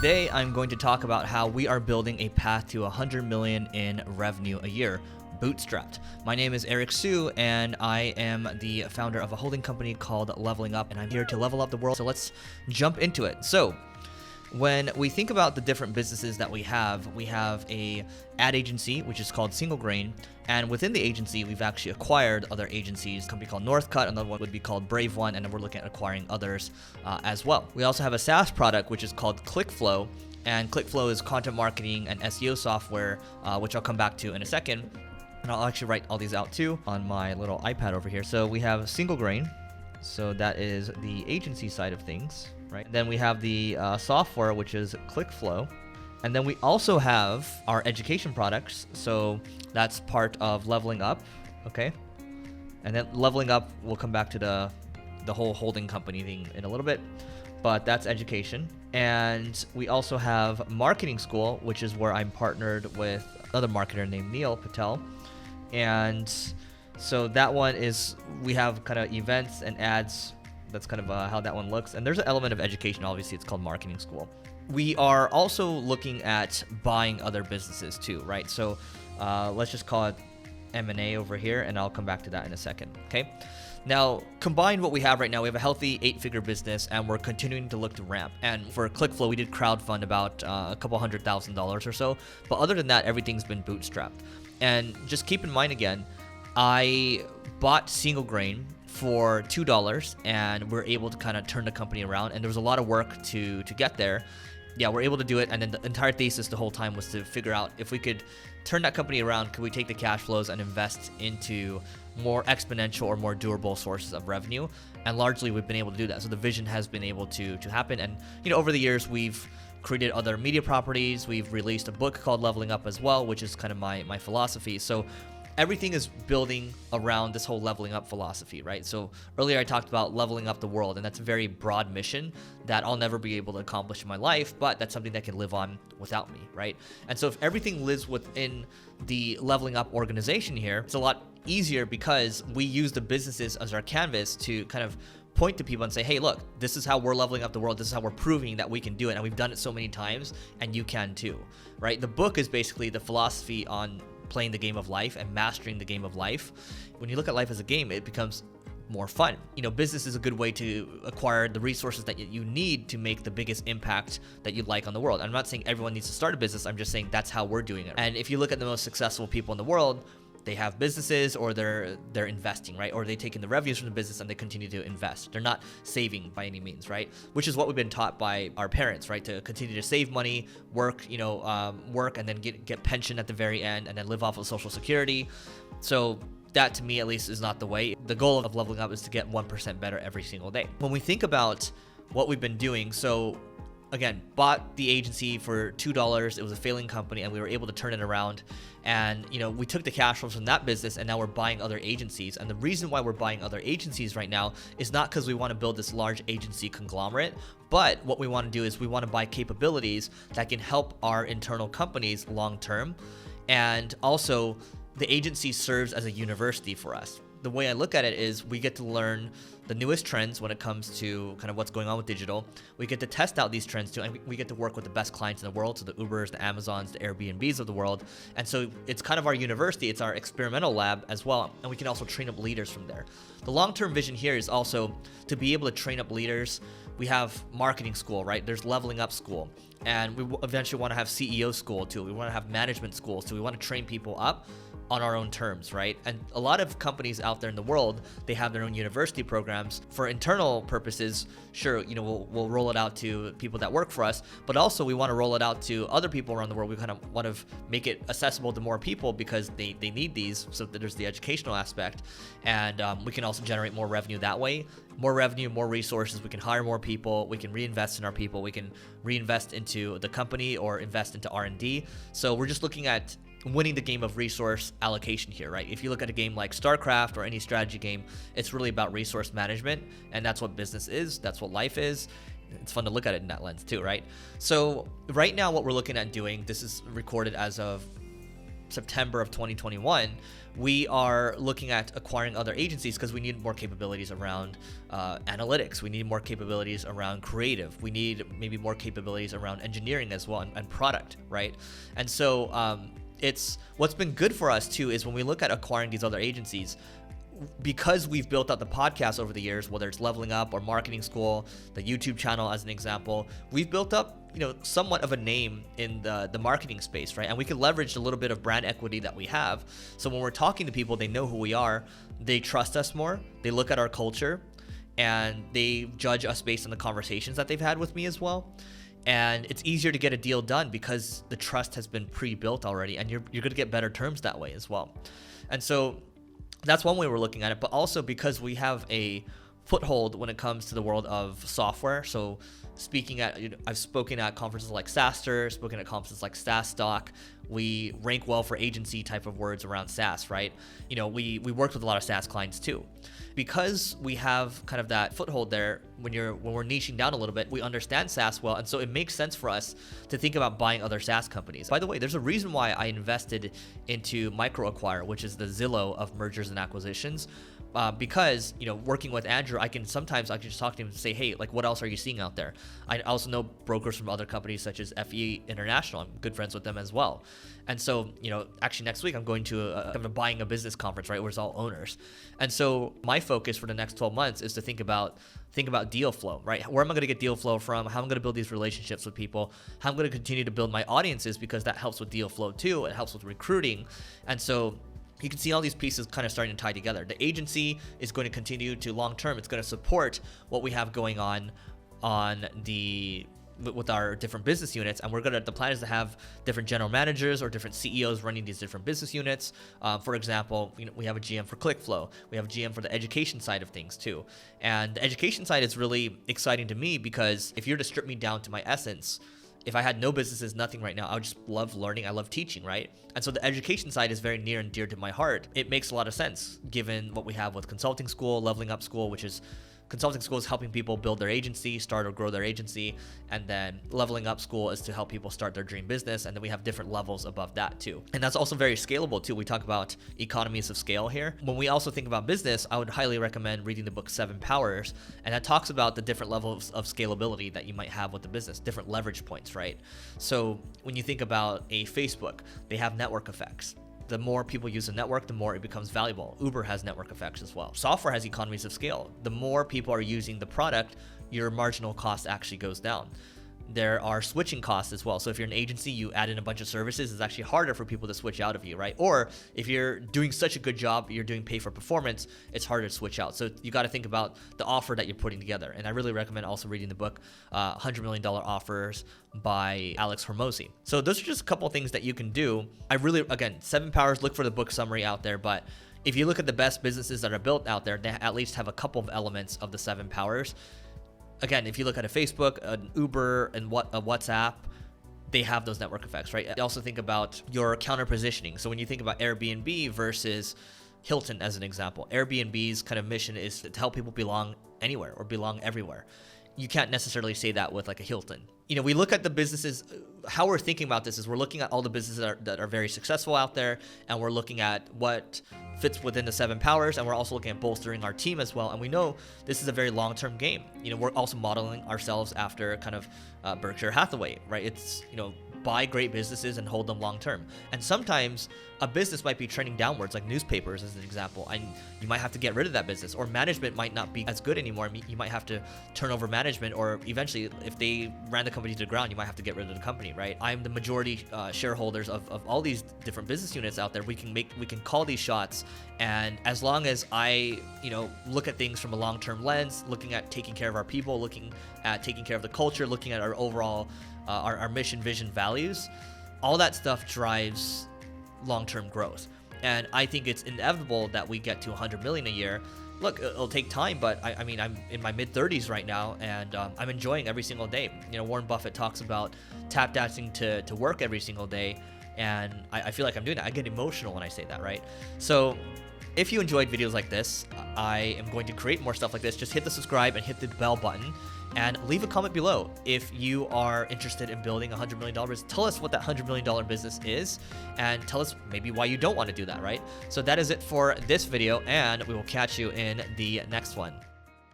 Today, I'm going to talk about how we are building a path to 100 million in revenue a year, bootstrapped. My name is Eric Su, and I am the founder of a holding company called Leveling Up, and I'm here to level up the world. So let's jump into it. So when we think about the different businesses that we have a ad agency, which is called Single Grain. And within the agency, we've actually acquired other agencies, a company called Northcut, another one would be called Brave One, and then we're looking at acquiring others as well. We also have a SaaS product, which is called ClickFlow, and ClickFlow is content marketing and SEO software, which I'll come back to in a second. And I'll actually write all these out too on my little iPad over here. So we have Single Grain, so that is the agency side of things, right? Then we have the software, which is ClickFlow. And then we also have our education products. So that's part of Leveling Up, okay? And then Leveling Up, we'll come back to the whole holding company thing in a little bit, but that's education. And we also have Marketing School, which is where I'm partnered with another marketer named Neil Patel. And so that one is, we have kind of events and ads. That's kind of how that one looks. And there's an element of education, obviously. It's called Marketing School. We are also looking at buying other businesses too, right? So let's just call it M&A over here, and I'll come back to that in a second, okay? Now, combine what we have right now. We have a healthy 8-figure business, and we're continuing to look to ramp. And for ClickFlow, we did crowdfund about a couple $100,000 or so. But other than that, everything's been bootstrapped. And just keep in mind again, I bought Single Grain for $2, and we're able to kind of turn the company around. And there was a lot of work to get there. Yeah, we're able to do it, and then the entire thesis the whole time was to figure out if we could turn that company around, could we take the cash flows and invest into more exponential or more durable sources of revenue? And largely, we've been able to do that. So the vision has been able to happen. And over the years, we've created other media properties. We've released a book called Leveling Up as well, which is kind of my philosophy. So everything is building around this whole leveling up philosophy, right? So earlier I talked about leveling up the world, and that's a very broad mission that I'll never be able to accomplish in my life, but that's something that can live on without me, right? And so if everything lives within the leveling up organization here, it's a lot easier because we use the businesses as our canvas to kind of point to people and say, hey, look, this is how we're leveling up the world. This is how we're proving that we can do it. And we've done it so many times, and you can too, right? The book is basically the philosophy on playing the game of life and mastering the game of life. When you look at life as a game, it becomes more fun. Business is a good way to acquire the resources that you need to make the biggest impact that you'd like on the world. I'm not saying everyone needs to start a business. I'm just saying that's how we're doing it. And if you look at the most successful people in the world, they have businesses, or they're investing, right? Or they take in the revenues from the business and they continue to invest. They're not saving by any means, right? Which is what we've been taught by our parents, right? To continue to save money, work, work, and then get pension at the very end, and then live off of Social Security. So that, to me at least, is not the way. The goal of Leveling Up is to get 1% better every single day. When we think about what we've been doing, so again, bought the agency for $2. It was a failing company, and we were able to turn it around. And, we took the cash flows from that business, and now we're buying other agencies. And the reason why we're buying other agencies right now is not because we want to build this large agency conglomerate, but what we want to do is we want to buy capabilities that can help our internal companies long term. And also, the agency serves as a university for us. The way I look at it is we get to learn the newest trends when it comes to kind of what's going on with digital. We get to test out these trends too, and we get to work with the best clients in the world, so the Ubers, the Amazons, the Airbnbs of the world. And so it's kind of our university, it's our experimental lab as well, and we can also train up leaders from there. The long-term vision here is also to be able to train up leaders. We have Marketing School, right? There's Leveling Up School, and we eventually want to have CEO School too. We want to have Management School, so we want to train people up on our own terms, right? And a lot of companies out there in the world, they have their own university programs for internal purposes. Sure, we'll roll it out to people that work for us, but also we want to roll it out to other people around the world. We kind of want to make it accessible to more people because they need these, so that there's the educational aspect, and we can also generate more revenue that way. More revenue, more resources, we can hire more people, we can reinvest in our people, we can reinvest into the company or invest into R&D. So we're just looking at winning the game of resource allocation here, right? If you look at a game like StarCraft or any strategy game, it's really about resource management, and that's what business is, that's what life is. It's fun to look at it in that lens too, right? So right now what we're looking at doing, this is recorded as of September of 2021, we are looking at acquiring other agencies because we need more capabilities around analytics. We need more capabilities around creative. We need maybe more capabilities around engineering as well, and product, right? And so it's what's been good for us too is when we look at acquiring these other agencies, because we've built out the podcast over the years, whether it's Leveling Up or Marketing School, the YouTube channel as an example, we've built up somewhat of a name in the marketing space, right? And we can leverage a little bit of brand equity that we have. So when we're talking to people, they know who we are, they trust us more, they look at our culture, and they judge us based on the conversations that they've had with me as well. And it's easier to get a deal done because the trust has been pre-built already, and you're going to get better terms that way as well. And so that's one way we're looking at it, but also because we have a foothold when it comes to the world of software. So I've spoken at conferences like SaaStr, spoken at conferences like SaaStock. We rank well for agency type of words around SaaS, right? We worked with a lot of SaaS clients too. Because we have kind of that foothold there, when we're niching down a little bit, we understand SaaS well, and so it makes sense for us to think about buying other SaaS companies. By the way, there's a reason why I invested into MicroAquire, which is the Zillow of mergers and acquisitions. Because working with Andrew, I can just talk to him and say, hey, like, what else are you seeing out there? I also know brokers from other companies such as FE International. I'm good friends with them as well. And so, actually next week I'm going to a buying a business conference, right, where it's all owners. And so my focus for the next 12 months is to think about deal flow, right? Where am I going to get deal flow from? How am I going to build these relationships with people? How I'm going to continue to build my audiences, because that helps with deal flow too. It helps with recruiting. And so you can see all these pieces kind of starting to tie together. The agency is going to continue to long term. It's going to support what we have going on with our different business units, and the plan is to have different general managers or different CEOs running these different business units. For example, we have a GM for ClickFlow. We have a GM for the education side of things too. And the education side is really exciting to me because if you're to strip me down to my essence, if I had no businesses, nothing right now, I would just love learning. I love teaching, right? And so the education side is very near and dear to my heart. It makes a lot of sense given what we have with Consulting School, Leveling Up School, which is Consulting School is helping people build their agency, start or grow their agency, and then Leveling Up School is to help people start their dream business, and then we have different levels above that too. And that's also very scalable too. We talk about economies of scale here. When we also think about business, I would highly recommend reading the book 7 Powers, and that talks about the different levels of scalability that you might have with the business, different leverage points, right? So when you think about a Facebook, they have network effects. The more people use a network, the more it becomes valuable. Uber has network effects as well. Software has economies of scale. The more people are using the product, your marginal cost actually goes down. There are switching costs as well. So if you're an agency, you add in a bunch of services, it's actually harder for people to switch out of you, right? Or if you're doing such a good job, you're doing pay for performance, it's harder to switch out. So you got to think about the offer that you're putting together. And I really recommend also reading the book, $100 Million Offers by Alex Hormozi. So those are just a couple of things that you can do. Again, 7 Powers, look for the book summary out there. But if you look at the best businesses that are built out there, they at least have a couple of elements of the 7 Powers. Again, if you look at a Facebook, an Uber, and a WhatsApp, they have those network effects, right? You also think about your counter positioning. So when you think about Airbnb versus Hilton as an example, Airbnb's kind of mission is to help people belong anywhere or belong everywhere. You can't necessarily say that with like a Hilton. We look at the businesses, how we're thinking about this is we're looking at all the businesses that are very successful out there, and we're looking at what fits within the 7 Powers, and we're also looking at bolstering our team as well. And we know this is a very long-term game. We're also modeling ourselves after kind of Berkshire Hathaway, right? It's, buy great businesses and hold them long-term. And sometimes a business might be trending downwards, like newspapers as an example, and you might have to get rid of that business, or management might not be as good anymore. You might have to turn over management, or eventually if they ran the company to the ground, you might have to get rid of the company, right? I'm the majority shareholders of all these different business units out there. We can call these shots, and as long as I look at things from a long-term lens, looking at taking care of our people, looking at taking care of the culture, looking at our overall our mission, vision, values, all that stuff drives long-term growth. And I think it's inevitable that we get to 100 million a year. Look, it'll take time, but I'm in my mid-30s right now, and I'm enjoying every single day. Warren Buffett talks about tap dancing to work every single day, and I feel like I'm doing that. I get emotional when I say that, right? So If you enjoyed videos like this, I am going to create more stuff like this. Just hit the subscribe and hit the bell button and leave a comment below. If you are interested in building $100 million, tell us what that $100 million business is and tell us maybe why you don't want to do that, right? So that is it for this video, and we will catch you in the next one.